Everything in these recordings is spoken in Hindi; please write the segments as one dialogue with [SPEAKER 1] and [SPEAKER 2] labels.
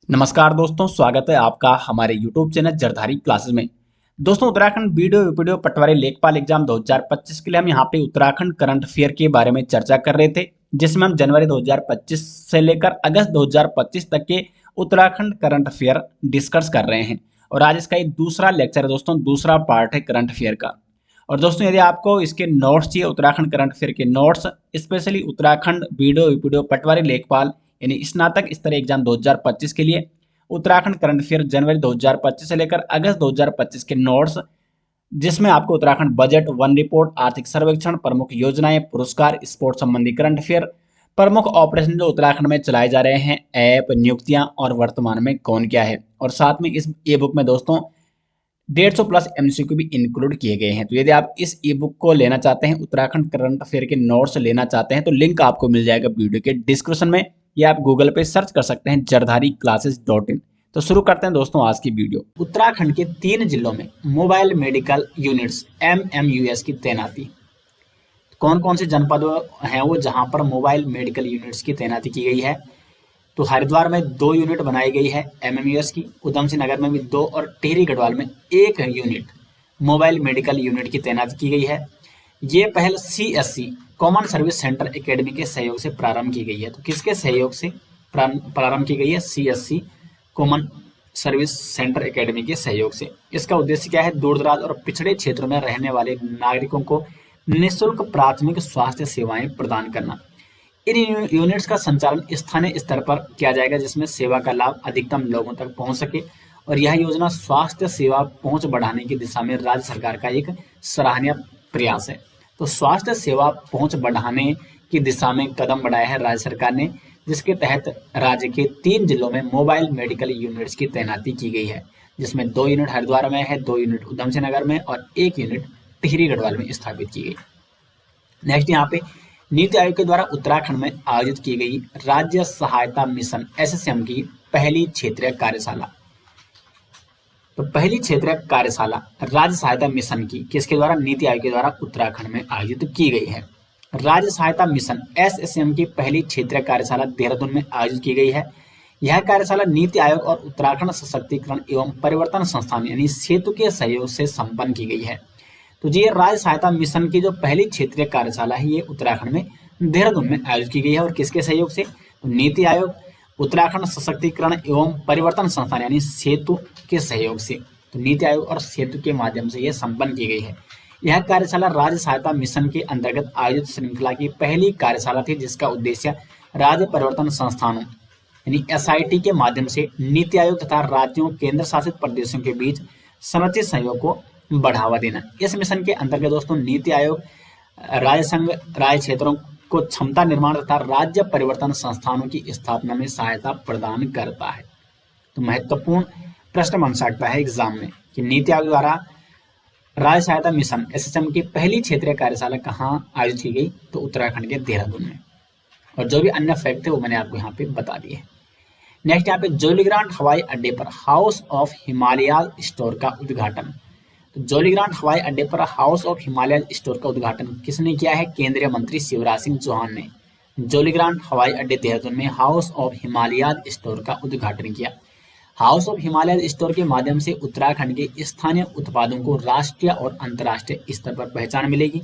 [SPEAKER 1] नमस्कार दोस्तों, स्वागत है आपका हमारे YouTube चैनल जरधारी क्लासेस में। दोस्तों, उत्तराखंड वीडियो पटवारी लेखपाल एग्जाम 2025 के लिए हम यहाँ पे उत्तराखंड करंट अफेयर के बारे में चर्चा कर रहे थे, जिसमें हम जनवरी 2025 से लेकर अगस्त 2025 तक के उत्तराखंड करंट अफेयर डिस्कस कर रहे हैं। और आज इसका एक दूसरा लेक्चर है दोस्तों, दूसरा पार्ट है करंट अफेयर का। और दोस्तों, यदि आपको इसके नोट्स चाहिए, उत्तराखंड करंट अफेयर के notes, specially Uttarakhand video patwari लेखपाल यानी स्नातक स्तर एग्जाम 2025 के लिए उत्तराखंड करंट अफेयर जनवरी 2025 से लेकर अगस्त 2025 के नोट्स, जिसमें आपको उत्तराखंड बजट, वन रिपोर्ट, आर्थिक सर्वेक्षण, प्रमुख योजनाएं, पुरस्कार, स्पोर्ट्स संबंधी करंट अफेयर, प्रमुख ऑपरेशन जो उत्तराखंड में चलाए जा रहे हैं, ऐप, नियुक्तियां और वर्तमान में कौन क्या है। और साथ में इस ई बुक में दोस्तों 150 प्लस एमसीक्यू भी इंक्लूड किए गए हैं। तो यदि आप इस ई बुक को लेना चाहते हैं, उत्तराखंड करंट अफेयर के नोट्स लेना चाहते हैं, तो लिंक आपको मिल जाएगा वीडियो के डिस्क्रिप्शन में, या आप गूगल पे सर्च कर सकते हैं jardhari-classes.in। तो शुरू करते हैं दोस्तों आज की वीडियो। उत्तराखंड के 3 जिलों में मोबाइल मेडिकल यूनिट्स MMUS की तैनाती। कौन कौन से जनपद हैं वो जहां पर मोबाइल मेडिकल यूनिट्स की तैनाती की गई है? तो हरिद्वार में 2 यूनिट बनाई गई है MMUS की, उधम सिंह नगर में भी 2 और टिहरी गढ़वाल में 1 यूनिट मोबाइल मेडिकल यूनिट की तैनाती की गई है। ये पहल CSC common service centre academy के सहयोग से प्रारंभ की गई है। तो किसके सहयोग से प्रारंभ की गई है? CSC common service centre academy के सहयोग से। इसका उद्देश्य क्या है? दूर दराज और पिछड़े क्षेत्रों में रहने वाले नागरिकों को निःशुल्क प्राथमिक स्वास्थ्य सेवाएं प्रदान करना। इन यूनिट्स का संचालन स्थानीय स्तर पर किया जाएगा, जिसमें सेवा का लाभ अधिकतम लोगों तक पहुंच सके। और यह योजना स्वास्थ्य सेवा पहुंच बढ़ाने की दिशा में राज्य सरकार का एक सराहनीय प्रयास है। तो स्वास्थ्य सेवा पहुंच बढ़ाने की दिशा में कदम बढ़ाया है राज्य सरकार ने, जिसके तहत राज्य के 3 जिलों में मोबाइल मेडिकल यूनिट्स की तैनाती की गई है, जिसमें 2 यूनिट हरिद्वार में है, 2 यूनिट उधम सिंह नगर में और 1 यूनिट टिहरी गढ़वाल में स्थापित की गई। नेक्स्ट यहाँ पे नीति आयोग के द्वारा उत्तराखंड में आयोजित की गई राज्य सहायता मिशन SSM की पहली क्षेत्रीय कार्यशाला। तो पहली क्षेत्रीय कार्यशाला राज्य सहायता मिशन की किसके द्वारा? नीति आयोग के द्वारा उत्तराखंड में आयोजित की गई है। राज्य सहायता मिशन SSM की पहली क्षेत्रीय कार्यशाला देहरादून में आयोजित की गई है। यह कार्यशाला नीति आयोग और उत्तराखंड सशक्तिकरण एवं परिवर्तन संस्थान यानी सेतु के सहयोग से संपन्न की गई है। तो ये राज्य सहायता मिशन की जो पहली क्षेत्रीय कार्यशाला है, ये उत्तराखंड में देहरादून में आयोजित की गई है। और किसके सहयोग से? तो नीति आयोग, उत्तराखंड सशक्तिकरण एवं परिवर्तन संस्थान यानी सेतु के सहयोग से। तो नीति आयोग और सेतु के माध्यम से यह संपन्न की गई है। यह कार्यशाला राज्य सहायता मिशन के अंतर्गत आयोजित श्रृंखला की पहली कार्यशाला थी, जिसका उद्देश्य राज्य परिवर्तन संस्थानों यानी SIT के माध्यम से नीति आयोग तथा राज्यों, केंद्र शासित प्रदेशों के बीच संरचित सहयोग को बढ़ावा देना। इस मिशन के अंतर्गत दोस्तों नीति आयोग राज्य संघ, राज्य क्षेत्रों को क्षमता निर्माण तथा राज्य परिवर्तन संस्थानों की स्थापना में सहायता प्रदान करता है। तो महत्वपूर्ण प्रश्न बन सकता है एग्जाम में कि नीति आयोग द्वारा राज्य सहायता मिशन SSM की पहली क्षेत्रीय कार्यशाला कहाँ आयोजित की गई? तो उत्तराखंड के देहरादून में। और जो भी अन्य फैक्ट थे वो मैंने आपको यहाँ पे बता दिए। नेक्स्ट यहाँ पे जोलीग्रांट हवाई अड्डे पर हाउस ऑफ हिमालयाज स्टोर का उद्घाटन। तो जोलीग्रांट हवाई अड्डे पर हाउस ऑफ हिमालय स्टोर का उद्घाटन किसने किया है? केंद्रीय मंत्री शिवराज सिंह चौहान ने जोलीग्रांट हवाई अड्डे देहरादून में हाउस ऑफ हिमालयाज स्टोर का उद्घाटन किया। हाउस ऑफ हिमालय स्टोर के माध्यम से उत्तराखंड के स्थानीय उत्पादों को राष्ट्रीय और अंतर्राष्ट्रीय स्तर पर पहचान मिलेगी।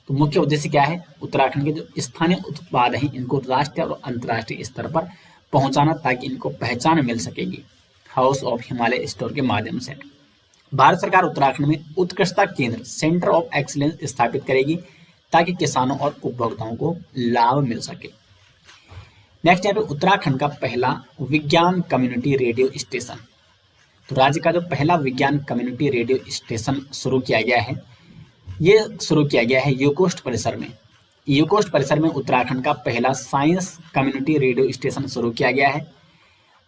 [SPEAKER 1] तो मुख्य उद्देश्य क्या है? उत्तराखंड के जो स्थानीय उत्पाद हैं, इनको राष्ट्रीय और अंतर्राष्ट्रीय स्तर पर पहुंचाना, ताकि इनको पहचान मिल सकेगी हाउस ऑफ हिमालय स्टोर के माध्यम से। भारत सरकार उत्तराखंड में उत्कृष्टता केंद्र सेंटर ऑफ एक्सीलेंस स्थापित करेगी, ताकि किसानों और उपभोक्ताओं को लाभ मिल सके। नेक्स्ट यहाँ पे उत्तराखंड का पहला विज्ञान कम्युनिटी रेडियो स्टेशन। तो राज्य का जो पहला विज्ञान कम्युनिटी रेडियो स्टेशन शुरू किया गया है, ये शुरू किया गया है यूकोस्ट परिसर में। यूकोस्ट परिसर में उत्तराखंड का पहला साइंस कम्युनिटी रेडियो स्टेशन शुरू किया गया है।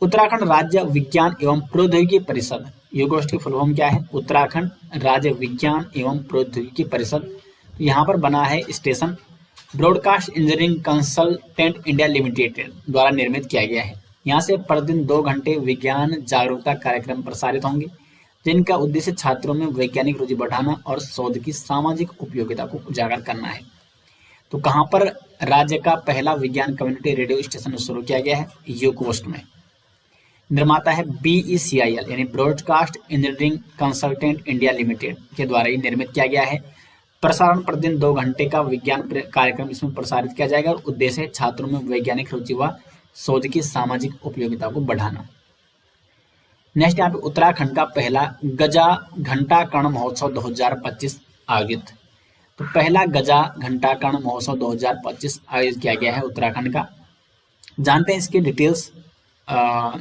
[SPEAKER 1] उत्तराखंड राज्य विज्ञान एवं प्रौद्योगिकी परिषद, यूकोस्ट की फुल फॉर्म क्या है? उत्तराखंड राज्य विज्ञान एवं प्रौद्योगिकी परिषद। यहाँ पर बना है station broadcast engineering consultant India limited द्वारा निर्मित किया गया है। यहाँ से प्रतिदिन 2 घंटे विज्ञान जागरूकता कार्यक्रम प्रसारित होंगे, जिनका उद्देश्य छात्रों में वैज्ञानिक रुचि बढ़ाना और शोध की सामाजिक उपयोगिता को उजागर करना है। तो कहाँ पर राज्य का पहला विज्ञान कम्युनिटी रेडियो स्टेशन शुरू किया गया है? यूकोस्ट में। निर्माता है BECIL यानी broadcast engineering consultant India limited के द्वारा ये निर्मित किया गया है। प्रसारण प्रतिदिन 2 घंटे का विज्ञान कार्यक्रम इसमें प्रसारित किया जाएगा और उद्देश्य है छात्रों में वैज्ञानिक रुचि व शोध की सामाजिक उपयोगिता को बढ़ाना। नेक्स्ट यहाँ पे उत्तराखंड का पहला गजा घंटा कर्ण महोत्सव 2025 आयोजित। तो पहला गजा घंटा कर्ण महोत्सव 2025 आयोजित किया गया है उत्तराखंड का। जानते हैं इसकी डिटेल्स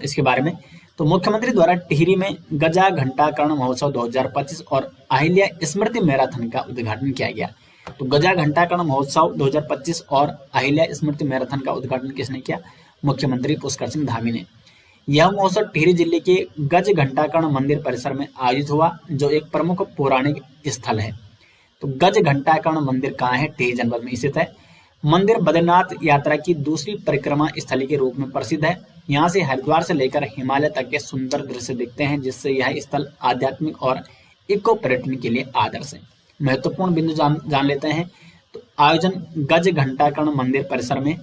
[SPEAKER 1] इसके बारे में। तो मुख्यमंत्री द्वारा टिहरी में गजा घंटा कर्ण महोत्सव 2025 और अहिल्या स्मृति मैराथन का उद्घाटन किया गया। तो गजा घंटा कर्ण महोत्सव 2025 और अहिल्या स्मृति मैराथन का उद्घाटन किसने किया? मुख्यमंत्री पुष्कर सिंह धामी ने। यह महोत्सव टिहरी जिले के गज घंटा कर्ण मंदिर परिसर में आयोजित हुआ, जो एक प्रमुख पौराणिक स्थल है। तो गज घंटा कर्ण मंदिर कहाँ है? टिहरी जनपद में स्थित है। मंदिर बद्रीनाथ यात्रा की दूसरी परिक्रमा स्थली के रूप में प्रसिद्ध है। यहाँ से हरिद्वार से लेकर हिमालय तक के सुंदर दृश्य दिखते हैं, जिससे यह स्थल आध्यात्मिक और इको पर्यटन के लिए आदर्श है। महत्वपूर्ण बिंदु जान लेते हैं। तो आयोजन गज घंटा कर्ण मंदिर परिसर में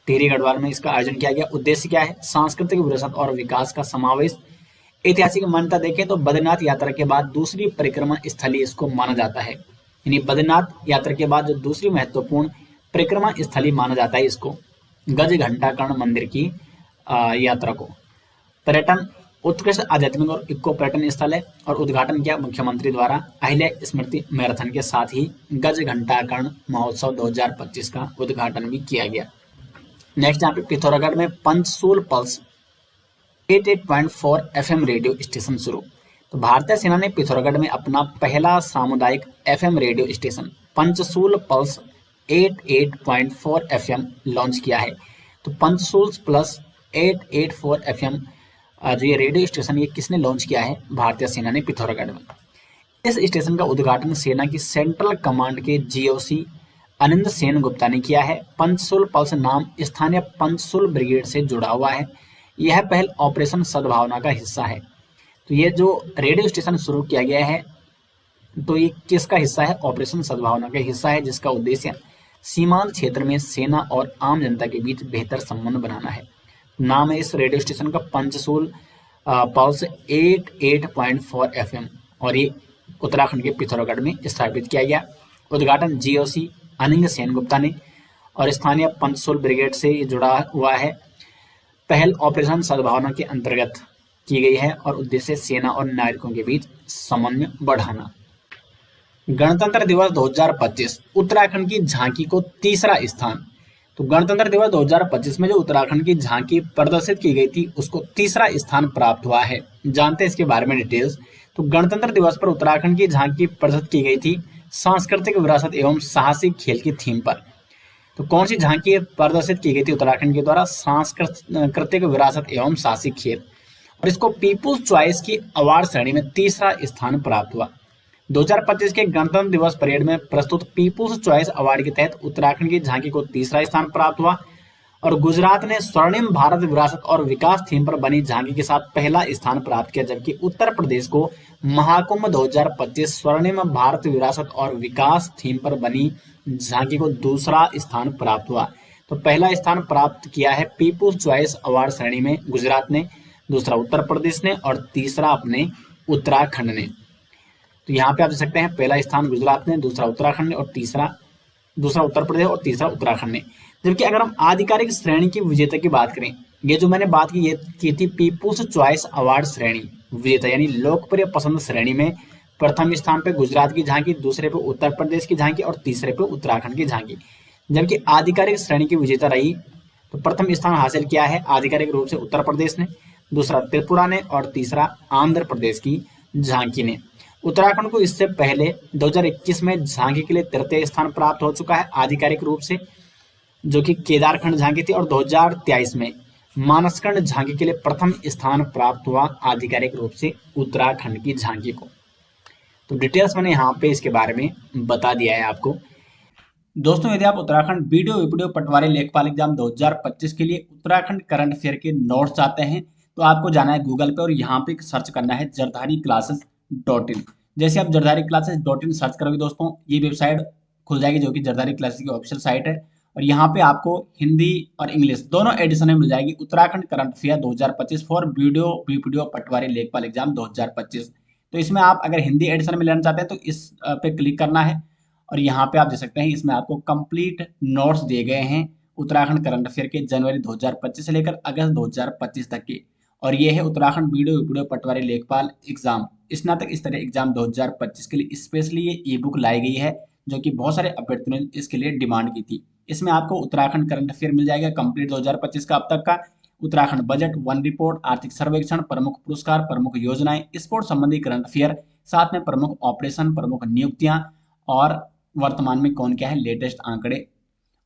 [SPEAKER 1] टिहरी गढ़वाल में इसका आयोजन किया गया। उद्देश्य क्या है? सांस्कृतिक विरासत और विकास का समावेश। ऐतिहासिक मान्यता देखें तो बद्रीनाथ यात्रा के बाद दूसरी परिक्रमा स्थली इसको माना जाता है। यानी बद्रीनाथ यात्रा के बाद जो दूसरी महत्वपूर्ण परिक्रमा स्थली माना जाता है इसको, गज घंटा कर्ण मंदिर की यात्रा को। पर्यटन उत्कृष्ट आध्यात्मिक और इको पर्यटन स्थल है और उद्घाटन किया मुख्यमंत्री द्वारा अहिल्या स्मृति मैराथन के साथ ही गज घंटा कर्ण महोत्सव 2025 का उद्घाटन भी किया गया। नेक्स्ट यहाँ पे पिथौरागढ़ में पंचसूल पल्स 88.4 FM रेडियो स्टेशन शुरू। तो भारतीय सेना ने पिथौरागढ़ में अपना पहला सामुदायिक FM radio station Panchshul pulse 88.4 FM launch किया है। तो पंचसूल प्लस 884 FM जो ये रेडियो स्टेशन ये किसने लॉन्च किया है? भारतीय सेना ने पिथौरागढ़ में। इस स्टेशन का उद्घाटन सेना की सेंट्रल कमांड के GOC अनिंद सेन गुप्ता ने किया है। पंचसूल पल्स नाम स्थानीय पंचसूल ब्रिगेड से जुड़ा हुआ है। यह पहल ऑपरेशन सद्भावना का हिस्सा है। तो ये जो रेडियो स्टेशन शुरू किया गया है, तो ये किसका हिस्सा है? ऑपरेशन सद्भावना का हिस्सा है, जिसका उद्देश्य सीमांत क्षेत्र में सेना और आम जनता के बीच बेहतर संबंध बनाना है। नाम है इस रेडियो स्टेशन का पंचसूल पल्स 88.4 FM और ये उत्तराखंड के पिथौरागढ़ में स्थापित किया गया। उद्घाटन GOC अनिंद सेन गुप्ता ने और स्थानीय पंचसूल ब्रिगेड से जुड़ा हुआ है। पहल ऑपरेशन सद्भावना के अंतर्गत की गई है और उद्देश्य सेना और नागरिकों के बीच समन्वय बढ़ाना। गणतंत्र दिवस 2025 उत्तराखंड की झांकी को तीसरा स्थान। तो गणतंत्र दिवस 2025 में जो उत्तराखंड की झांकी प्रदर्शित की गई थी उसको तीसरा स्थान प्राप्त हुआ है। जानते हैं इसके बारे में डिटेल्स। तो गणतंत्र दिवस पर उत्तराखंड की झांकी प्रदर्शित की गई थी सांस्कृतिक विरासत एवं साहसिक खेल की थीम पर। तो कौन सी झांकी प्रदर्शित की गई थी उत्तराखंड के द्वारा? सांस्कृतिक विरासत एवं साहसिक खेल, और इसको पीपुल्स चॉइस की अवार्ड श्रेणी में तीसरा स्थान प्राप्त हुआ। 2025 के गणतंत्र दिवस परेड में प्रस्तुत पीपुल्स चॉइस अवार्ड के तहत उत्तराखंड की झांकी को तीसरा स्थान प्राप्त हुआ और गुजरात ने स्वर्णिम भारत विरासत और विकास थीम पर बनी झांकी के साथ पहला स्थान प्राप्त किया, जबकि उत्तर प्रदेश को महाकुंभ 2025 स्वर्णिम भारत विरासत और विकास थीम पर बनी झांकी को दूसरा स्थान प्राप्त हुआ। तो पहला स्थान प्राप्त किया है पीपुल्स चॉइस अवार्ड श्रेणी में गुजरात ने, दूसरा उत्तर प्रदेश ने और तीसरा अपने उत्तराखंड ने। तो यहाँ पे आप देख सकते हैं पहला स्थान गुजरात ने, दूसरा उत्तराखंड ने और दूसरा उत्तर प्रदेश और तीसरा उत्तराखंड ने। जबकि अगर हम आधिकारिक श्रेणी की विजेता की बात करें, ये जो मैंने बात की ये की थी पीपुल्स चॉइस अवार्ड श्रेणी विजेता यानी लोकप्रिय पसंद श्रेणी में प्रथम स्थान पे गुजरात की झांकी, दूसरे पे उत्तर प्रदेश की झांकी और तीसरे पे उत्तराखंड की झांकी। जबकि आधिकारिक श्रेणी की विजेता रही तो प्रथम स्थान हासिल किया है आधिकारिक रूप से उत्तर प्रदेश ने, दूसरा त्रिपुरा ने और तीसरा आंध्र प्रदेश की झांकी ने। उत्तराखंड को इससे पहले 2021 में झांकी के लिए तृतीय स्थान प्राप्त हो चुका है आधिकारिक रूप से, जो कि केदारखंड झांकी थी, और 2023 में मानसखंड झांकी के लिए प्रथम स्थान प्राप्त हुआ आधिकारिक रूप से उत्तराखंड की झांकी को। तो डिटेल्स मैंने यहाँ पे इसके बारे में बता दिया है आपको। दोस्तों यदि आप उत्तराखंड वीडियो पटवारी लेखपाल एग्जाम 2025 के लिए उत्तराखंड करंट अफेयर के नोट्स चाहते हैं तो आपको जाना है गूगल पे और यहाँ पे सर्च करना है jardhari-classes.in। जैसे आप jardhari-classes.in सर्च करोगे दोस्तों ये वेबसाइट खुल जाएगी, जो कि जरधारी क्लासेस की ऑफिशियल साइट है। और यहाँ पे आपको हिंदी और इंग्लिश दोनों एडिशन में मिल जाएगी Uttarakhand current affair 2025 for VDO BPDO patwari lekhpal exam 2025। तो इसमें आप अगर हिंदी एडिशन में लेना चाहते हैं तो इस पे क्लिक करना है और यहाँ पे आप देख सकते हैं इसमें आपको कंप्लीट नोट्स दिए गए हैं उत्तराखंड करंट अफेयर के जनवरी 2025 से लेकर अगस्त 2025 तक के। और ये है Uttarakhand video video patwari lekhpal exam स्नातक स्तर एग्जाम 2025 के लिए स्पेशली ये ई बुक लाई गई है जो कि बहुत सारे अभ्यर्थियों ने इसके लिए डिमांड की थी। इसमें आपको उत्तराखंड करंट अफेयर मिल जाएगा कंप्लीट 2025 का अब तक का, उत्तराखंड बजट, वन रिपोर्ट, आर्थिक सर्वेक्षण, प्रमुख पुरस्कार, प्रमुख योजनाएं, स्पोर्ट्स संबंधी करंट अफेयर, साथ में प्रमुख ऑपरेशन, प्रमुख नियुक्तियां और वर्तमान में कौन क्या है लेटेस्ट आंकड़े।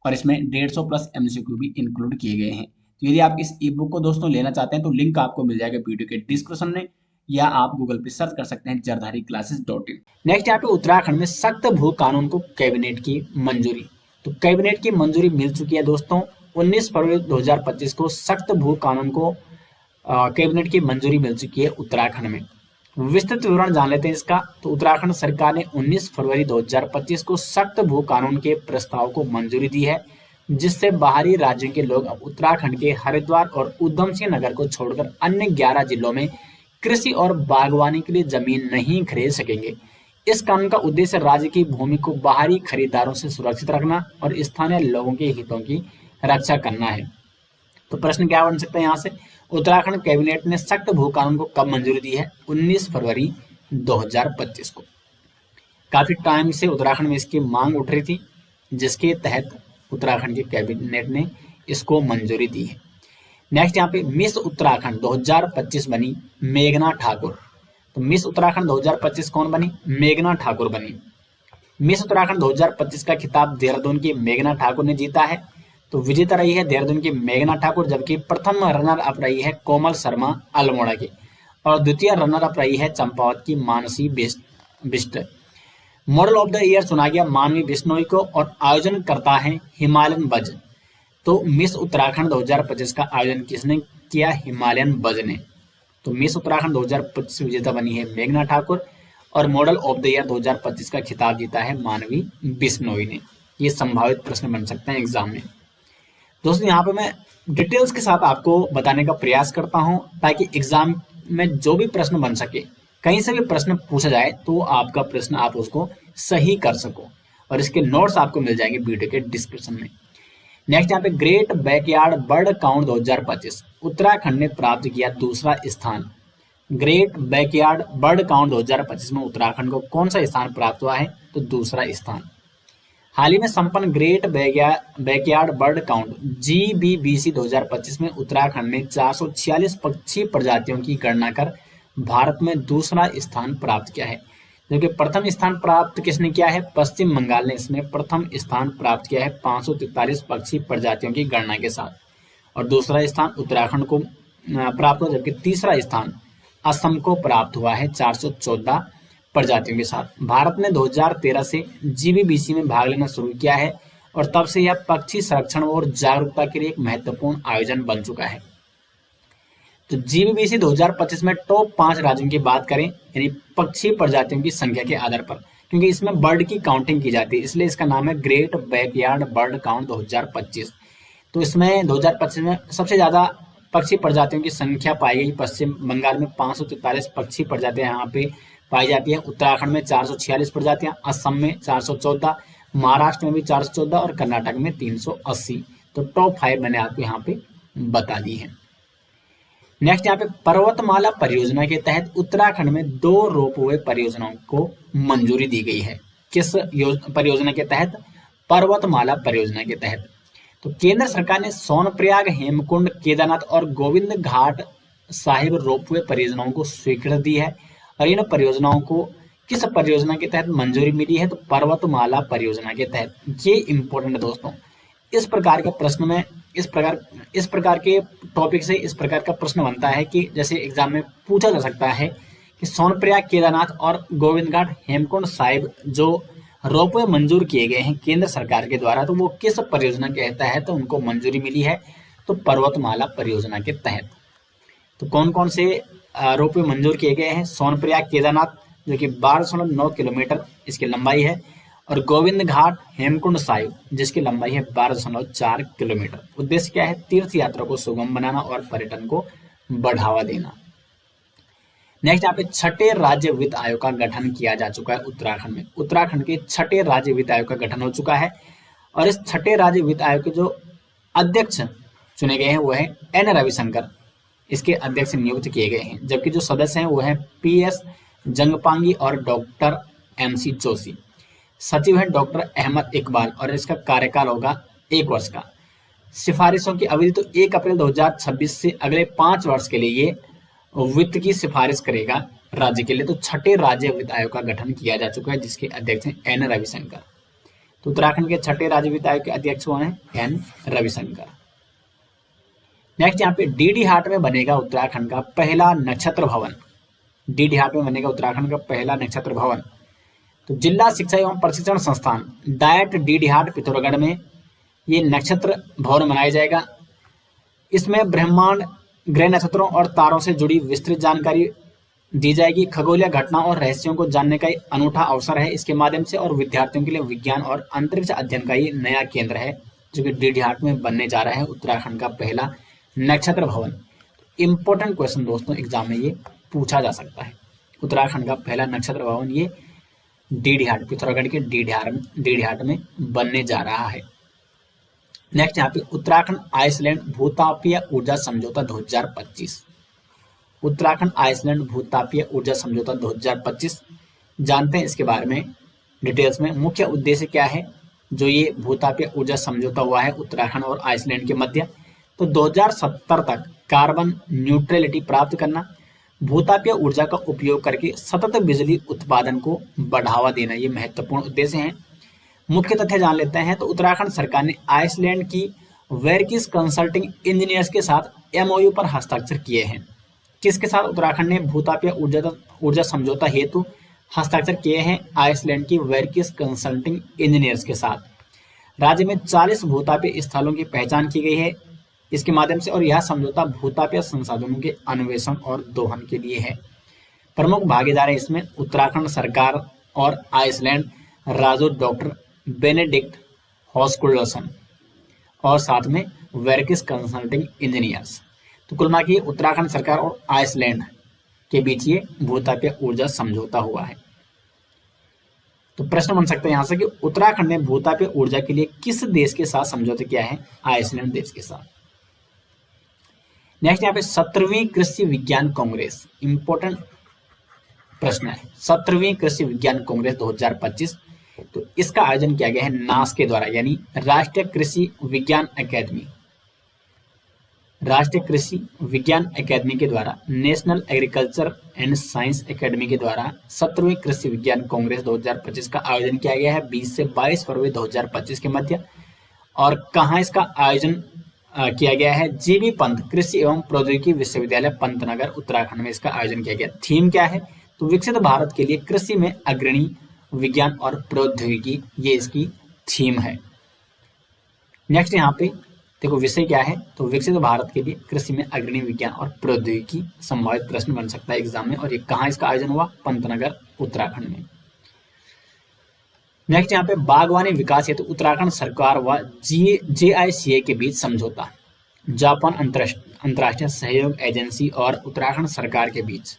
[SPEAKER 1] और इसमें 150 प्लस एमसीक्यू भी इंक्लूड किए गए हैं। तो यदि आप इस ई बुक को दोस्तों लेना चाहते हैं तो लिंक आपको मिल जाएगा वीडियो के डिस्क्रिप्शन में या आप गूगल पे सर्च कर सकते हैं jardhari-classes.in। नेक्स्ट यहाँ पे उत्तराखंड में सख्त भू कानून को कैबिनेट की मंजूरी। तो कैबिनेट की मंजूरी मिल चुकी है दोस्तों। 19 फरवरी 2025 को सख्त भू कानून को कैबिनेट की मंजूरी मिल चुकी है उत्तराखंड में। विस्तृत विवरण जान लेते हैं इसका। तो उत्तराखंड सरकार ने 19 फरवरी 2025 को सख्त भू कानून के प्रस्ताव को मंजूरी दी है, जिससे बाहरी राज्यों के लोग अब उत्तराखंड के हरिद्वार और उधम सिंह नगर को छोड़कर अन्य 11 जिलों में कृषि और बागवानी के लिए जमीन नहीं खरीद सकेंगे। इस कानून का उद्देश्य राज्य की भूमि को बाहरी खरीदारों से सुरक्षित रखना और स्थानीय लोगों के हितों की रक्षा करना है। तो प्रश्न क्या बन सकता है यहाँ से, उत्तराखंड कैबिनेट ने सख्त भू कानून को कब मंजूरी दी है? 19 फरवरी 2025 को। काफी टाइम से उत्तराखंड में इसकी मांग उठ रही थी, जिसके तहत उत्तराखंड के कैबिनेट ने इसको मंजूरी दी है। नेक्स्ट यहाँ पे मिस उत्तराखंड 2025 बनी मेघना ठाकुर। तो मिस उत्तराखंड 2025 कौन बनी? मेघना ठाकुर बनी। मिस उत्तराखंड 2025 का खिताब देहरादून की मेघना ठाकुर ने जीता है। तो विजेता रही है देहरादून की मेघना ठाकुर, जबकि प्रथम रनर अप रही है कोमल शर्मा अल्मोड़ा की और द्वितीय रनर अप रही है चंपावत की Mansi Bisht. Model of the year चुना गया मानवी बिश्नोई को और आयोजन करता है हिमालयन बज। तो मिस उत्तराखंड 2025 का आयोजन किसने किया? हिमालयन बज ने। तो मिस उत्तराखंड 2025 विजेता बनी है मेघना ठाकुर और मॉडल ऑफ द ईयर 2025 का खिताब जीता है मानवी बिश्नोई ने। ये संभावित प्रश्न बन सकते हैं एग्जाम में। दोस्तों यहाँ पे मैं डिटेल्स के साथ आपको बताने का प्रयास करता हूँ ताकि एग्जाम में जो भी प्रश्न बन सके, कहीं से भी प्रश्न पूछा जाए तो आपका प्रश्न आप उसको सही कर सको। और इसके नोट्स आपको मिल जाएंगे वीडियो के डिस्क्रिप्शन में। नेक्स्ट यहाँ पे great backyard bird count 2025, Uttarakhand ने प्राप्त किया दूसरा स्थान। ग्रेट बैकयार्ड बर्ड काउंट 2025 में उत्तराखंड को कौन सा स्थान प्राप्त हुआ है? तो दूसरा स्थान। हाल ही में संपन्न great backyard bird count GBBC 2025 में उत्तराखंड ने 446 पक्षी प्रजातियों की गणना कर भारत में दूसरा स्थान प्राप्त किया है, जबकि प्रथम स्थान प्राप्त किसने किया है? पश्चिम बंगाल ने इसमें प्रथम स्थान प्राप्त किया है 543 पक्षी प्रजातियों की गणना के साथ, और दूसरा स्थान उत्तराखंड को प्राप्त हुआ, जबकि तीसरा स्थान असम को प्राप्त हुआ है 414 प्रजातियों के साथ। भारत ने 2013 से GBBC में भाग लेना शुरू किया है और तब से यह पक्षी संरक्षण और जागरूकता के लिए एक महत्वपूर्ण आयोजन बन चुका है। तो GBBC 2025 में टॉप 5 राज्यों की बात करें, यानी पक्षी प्रजातियों की संख्या के आधार पर, क्योंकि इसमें बर्ड की काउंटिंग की जाती है, इसलिए इसका नाम है ग्रेट बैकयार्ड बर्ड काउंट 2025। तो इसमें 2025 में सबसे ज्यादा पक्षी प्रजातियों की संख्या पाई गई पश्चिम बंगाल में 543 पक्षी प्रजातियां यहाँ पे पाई जाती है। उत्तराखंड में 446 प्रजातियां, असम में 414, महाराष्ट्र में भी 414 और कर्नाटक में 380। तो टॉप 5 मैंने आपको यहाँ पे बता दी है। नेक्स्ट यहाँ पे पर्वतमाला परियोजना के तहत उत्तराखंड में 2 रोपवे परियोजनाओं को मंजूरी दी गई है। किस परियोजना के तहत? पर्वतमाला परियोजना के तहत। तो केंद्र सरकार ने सोनप्रयाग, हेमकुंड, केदारनाथ और गोविंद घाट साहिब रोपवे परियोजनाओं को स्वीकृति दी है। और इन परियोजनाओं को किस परियोजना के तहत मंजूरी मिली है? तो पर्वतमाला परियोजना के तहत। ये इंपॉर्टेंट है दोस्तों। इस प्रकार का प्रश्न में इस प्रकार के टॉपिक से इस प्रकार का प्रश्न बनता है कि जैसे एग्जाम में पूछा जा सकता है कि सोनप्रयाग, केदारनाथ और गोविंद घाट हेमकुंड साहिब जो रोपवे मंजूर किए गए हैं केंद्र सरकार के द्वारा, तो वो किस परियोजना के तहत उनको मंजूरी मिली है? तो पर्वतमाला परियोजना के तहत। तो कौन कौन से रोपवे मंजूर किए गए हैं? सोनप्रयाग केदारनाथ जो कि 12.9 किलोमीटर इसकी लंबाई है, और गोविंद घाट हेमकुंड साहिब जिसकी लंबाई है 12.4 किलोमीटर। उद्देश्य क्या है? तीर्थ यात्रा को सुगम बनाना और पर्यटन को बढ़ावा देना। नेक्स्ट यहाँ पे छठे राज्य वित्त आयोग का गठन किया जा चुका है उत्तराखंड में। उत्तराखंड के छठे राज्य वित्त आयोग का गठन हो चुका है और इस छठे राज्य वित्त आयोग के जो अध्यक्ष चुने गए हैं वो है एन रविशंकर, इसके अध्यक्ष नियुक्त किए गए हैं। जबकि जो सदस्य हैं वो है PS जंगपांगी और डॉक्टर MC जोशी। सचिव है डॉक्टर अहमद इकबाल और इसका कार्यकाल होगा 1 वर्ष का। सिफारिशों की अवधि तो 1 अप्रैल 2026 से अगले 5 वर्ष के लिए ये वित्त की सिफारिश करेगा राज्य के लिए। तो छठे राज्य वित्त आयोग का गठन किया जा चुका है जिसके अध्यक्ष हैं एन रविशंकर। तो उत्तराखंड के छठे राज्य वित्त आयोग के अध्यक्ष कौन है? एन रविशंकर। नेक्स्ट यहाँ पे डीडी हाट में बनेगा उत्तराखंड का पहला नक्षत्र भवन। डीडी हाट में बनेगा उत्तराखंड का पहला नक्षत्र भवन। तो जिला शिक्षा एवं प्रशिक्षण संस्थान डायट डीडी हाट पिथौरागढ़ में ये नक्षत्र भवन बनाया जाएगा। इसमें ब्रह्मांड, ग्रह नक्षत्रों और तारों से जुड़ी विस्तृत जानकारी दी जाएगी। खगोलीय घटना और रहस्यों को जानने का एक अनूठा अवसर है इसके माध्यम से, और विद्यार्थियों के लिए विज्ञान और अंतरिक्ष अध्ययन का ये नया केंद्र है जो कि डीडी हाट में बनने जा रहा है उत्तराखंड का पहला नक्षत्र भवन। इंपॉर्टेंट क्वेश्चन दोस्तों एग्जाम में ये पूछा जा सकता है। उत्तराखंड का पहला नक्षत्र भवन ये डीडी हाट, पिथौरागढ़ के डीडी हाट में बनने जा रहा है। नेक्स्ट यहाँ पे उत्तराखंड आइसलैंड भूतापीय ऊर्जा समझौता 2025। उत्तराखंड आइसलैंड भूतापीय ऊर्जा समझौता 2025 जानते हैं इसके बारे में डिटेल्स में। मुख्य उद्देश्य क्या है जो ये भूतापीय ऊर्जा समझौता हुआ है उत्तराखंड और आइसलैंड के मध्य? तो 2070 तक कार्बन न्यूट्रलिटी प्राप्त करना, भूतापीय ऊर्जा का उपयोग करके सतत बिजली उत्पादन को बढ़ावा देना, ये महत्वपूर्ण उद्देश्य हैं। मुख्य तथ्य जान लेते हैं। तो उत्तराखंड सरकार ने आइसलैंड की वेरकिस कंसल्टिंग इंजीनियर्स के साथ MOU पर हस्ताक्षर किए हैं। किसके साथ उत्तराखंड ने भूतापीय ऊर्जा समझौता हेतु हस्ताक्षर किए हैं? आइसलैंड की वेरकिस कंसल्टिंग इंजीनियर्स के साथ। राज्य में 40 भूतापीय स्थलों की पहचान की गई है इसके माध्यम से, और यह समझौता भूतापीय संसाधनों के अन्वेषण और दोहन के लिए है। प्रमुख भागीदार है इसमें उत्तराखंड सरकार और आइसलैंड राजदूत डॉक्टर बेनेडिक्ट हॉस्कुलसन और साथ में वेरकिस कंसल्टिंग इंजीनियर्स। तो कुल मिला के उत्तराखंड सरकार और आइसलैंड के बीच ये भूतापीय ऊर्जा समझौता हुआ है। तो प्रश्न बन सकता है यहां से कि उत्तराखंड ने भूतापीय ऊर्जा के लिए किस देश के साथ समझौता किया है? आइसलैंड देश के साथ। नेक्स्ट यहाँ पे 17वीं कृषि विज्ञान कांग्रेस, इंपॉर्टेंट प्रश्न है। 17वीं कृषि विज्ञान कांग्रेस 2025, तो इसका आयोजन किया गया है नास के द्वारा, यानी राष्ट्रीय कृषि विज्ञान अकादमी। राष्ट्रीय कृषि विज्ञान अकादमी के द्वारा, नेशनल एग्रीकल्चर एंड साइंस अकादमी के द्वारा 17वीं कृषि विज्ञान कांग्रेस 2025 का आयोजन किया गया है 20 से 22 फरवरी 2025 के मध्य। और कहाँ इसका आयोजन किया गया है? जीबी पंत कृषि एवं प्रौद्योगिकी विश्वविद्यालय पंतनगर उत्तराखंड में इसका आयोजन किया गया। थीम क्या है? तो विकसित भारत के लिए कृषि में अग्रणी विज्ञान और प्रौद्योगिकी, ये इसकी थीम है। नेक्स्ट यहाँ पे देखो विषय क्या है? तो विकसित भारत के लिए कृषि में अग्रणी विज्ञान और प्रौद्योगिकी संभावित प्रश्न बन सकता है एग्जाम में। और ये कहाँ इसका आयोजन हुआ? पंतनगर उत्तराखंड में। नेक्स्ट यहाँ पे बागवानी विकास हेतु उत्तराखंड सरकार व JICA के बीच समझौता। जापान अंतर्राष्ट्रीय सहयोग एजेंसी और उत्तराखंड सरकार के बीच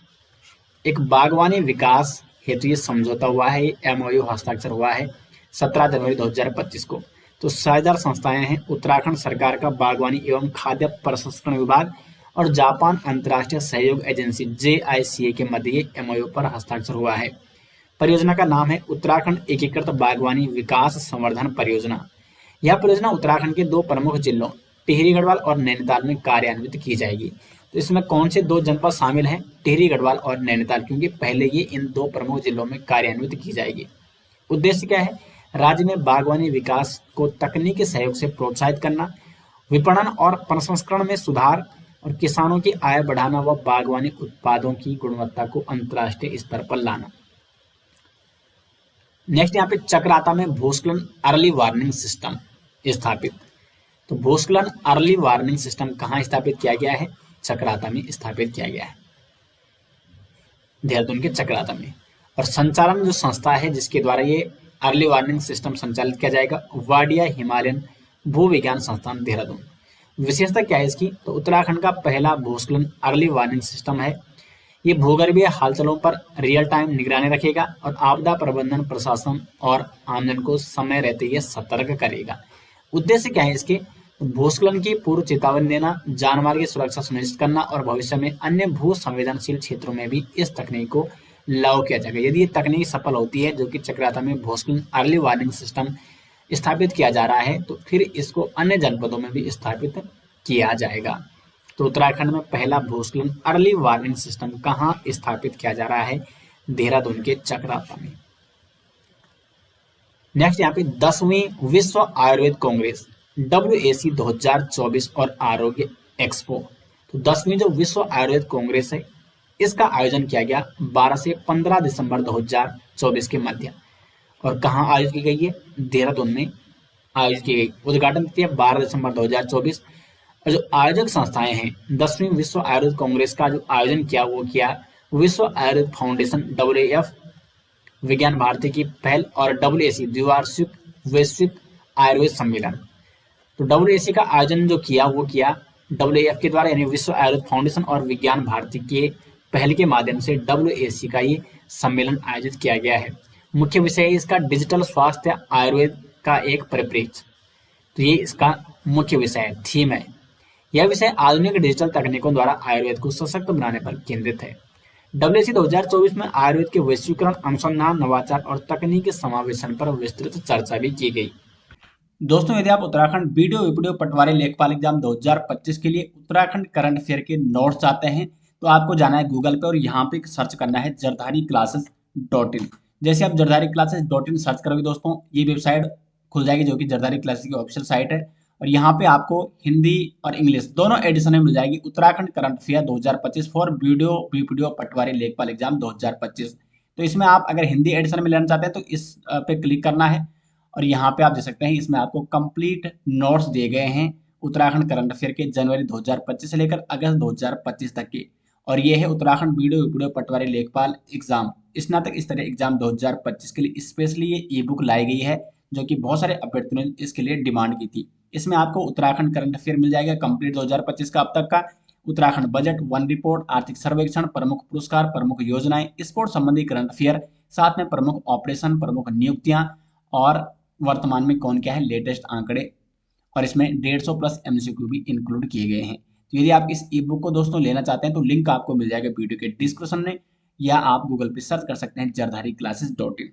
[SPEAKER 1] एक बागवानी विकास हेतु ये समझौता हुआ है। MOU हस्ताक्षर हुआ है 17 जनवरी 2025 को। तो साझेदार संस्थाएं हैं उत्तराखंड सरकार का बागवानी एवं खाद्य प्रसंस्करण विभाग और जापान अंतर्राष्ट्रीय सहयोग एजेंसी JICA के मध्य ये MOU पर हस्ताक्षर हुआ है। परियोजना का नाम है उत्तराखंड एकीकृत बागवानी विकास संवर्धन परियोजना। यह परियोजना उत्तराखंड के 2 प्रमुख जिलों टिहरी गढ़वाल और नैनीताल में कार्यान्वित की जाएगी। तो इसमें कौन से 2 जनपद शामिल हैं? टिहरी गढ़वाल और नैनीताल, क्योंकि पहले ये इन 2 प्रमुख जिलों में कार्यान्वित की जाएगी। उद्देश्य क्या है? राज्य में बागवानी विकास को तकनीकी सहयोग से प्रोत्साहित करना, विपणन और प्रसंस्करण में सुधार और किसानों की आय बढ़ाना व बागवानी उत्पादों की गुणवत्ता को अंतर्राष्ट्रीय स्तर पर लाना। नेक्स्ट यहाँ पे चक्राता में भूस्खलन अर्ली वार्निंग सिस्टम स्थापित। तो भूस्खलन अर्ली वार्निंग सिस्टम कहाँ स्थापित किया गया है? चक्राता में स्थापित किया गया है, देहरादून के चक्राता में। और संचालन जो संस्था है जिसके द्वारा ये अर्ली वार्निंग सिस्टम संचालित किया जाएगा वाडिया हिमालयन भूविज्ञान संस्थान देहरादून। विशेषता क्या है इसकी, तो उत्तराखंड का पहला भूस्खलन अर्ली वार्निंग सिस्टम है। ये भूगर्भीय हालचालों पर रियल टाइम निगरानी रखेगा और आपदा प्रबंधन प्रशासन और आमजन को समय रहते ये सतर्क करेगा। उद्देश्य क्या है इसके, भूस्खलन की पूर्व चेतावनी देना, जानमाल की सुरक्षा सुनिश्चित करना और भविष्य में अन्य भू संवेदनशील क्षेत्रों में भी इस तकनीक को लागू किया जाएगा। यदि ये तकनीक सफल होती है, जो कि चक्राता में भूस्खलन अर्ली वार्निंग सिस्टम स्थापित किया जा रहा है, तो फिर इसको अन्य जनपदों में भी स्थापित किया जाएगा। तो उत्तराखंड में पहला भूस्खलन अर्ली वार्निंग सिस्टम कहाँ स्थापित किया जा रहा है, देहरादून के चक्राता में। नेक्स्ट यहाँ पे 10वीं विश्व आयुर्वेद कांग्रेस WAC 2024 और आरोग्य एक्सपो। तो 10वीं जो विश्व आयुर्वेद कांग्रेस है, इसका आयोजन किया गया 12 से 15 दिसंबर 2024 के मध्य। और कहाँ आयोजित की गई है, देहरादून में आयोजित की गई। उद्घाटन तिथि है 12 दिसंबर 2024। और जो आयोजक संस्थाएं हैं, 10वीं विश्व आयुर्वेद कांग्रेस का जो आयोजन किया वो किया विश्व आयुर्वेद फाउंडेशन, WAF, विज्ञान भारती की पहल और WAC द्विवार्षिक वैश्विक आयुर्वेद सम्मेलन। तो WAC का आयोजन जो किया वो किया WAF के द्वारा, यानी विश्व आयुर्वेद फाउंडेशन और विज्ञान भारती के पहल के माध्यम से WAC का ये सम्मेलन आयोजित किया गया है। मुख्य विषय है इसका डिजिटल स्वास्थ्य आयुर्वेद का एक परिप्रेक्ष्य। तो ये इसका मुख्य विषय है, थीम है। यह विषय आधुनिक डिजिटल तकनीकों द्वारा आयुर्वेद को सशक्त बनाने पर केंद्रित है। WAC 2024 में आयुर्वेद के वैश्वीकरण, अनुसंधान, नवाचार और तकनीकी समावेशन पर विस्तृत चर्चा भी की गई। दोस्तों, यदि आप उत्तराखंड वीडियो पटवारी लेखपाल एग्जाम 2025 के लिए उत्तराखंड करंट अफेयर के नोट्स चाहते हैं, तो आपको जाना है गूगल पे और यहाँ पे सर्च करना है jardhari-classes.in। जैसे आप jardhari-classes.in सर्च करोगे दोस्तों, ये वेबसाइट खुल जाएगी जो कि जरधारी क्लासेस की ऑफिशियल साइट है। और यहाँ पे आपको हिंदी और इंग्लिश दोनों एडिशन में मिल जाएगी Uttarakhand current affair 2025 for VDO patwari lekhpal exam 2025। तो इसमें आप अगर हिंदी एडिशन में लेना चाहते हैं तो इस पे क्लिक करना है और यहाँ पे आप देख सकते हैं इसमें आपको कंप्लीट नोट्स दिए गए हैं उत्तराखंड करंट अफेयर के जनवरी 2025 से लेकर अगस्त 2025 तक के। और ये है उत्तराखंड वीडियो पटवारी लेखपाल एग्जाम स्नातक स्तरीय एग्जाम 2025 के लिए स्पेशली ये ई बुक लाई गई है, जो कि बहुत सारे अभ्यर्थियों ने इसके लिए डिमांड की थी। इसमें आपको उत्तराखंड करंट अफेयर मिल जाएगा कंप्लीट 2025 का अब तक का, उत्तराखंड बजट, वन रिपोर्ट, आर्थिक सर्वेक्षण, प्रमुख पुरस्कार, प्रमुख योजनाएं, स्पोर्ट्स संबंधी करंट अफेयर, साथ में प्रमुख ऑपरेशन, प्रमुख नियुक्तियां और वर्तमान में कौन क्या है लेटेस्ट आंकड़े। और इसमें 150 प्लस MCQ भी इंक्लूड किए गए हैं। तो यदि आप इस ई बुक को दोस्तों लेना चाहते हैं तो लिंक आपको मिल जाएगा वीडियो के डिस्क्रिप्शन में, या आप गूगल पे सर्च कर सकते हैं jardhari-classes.in।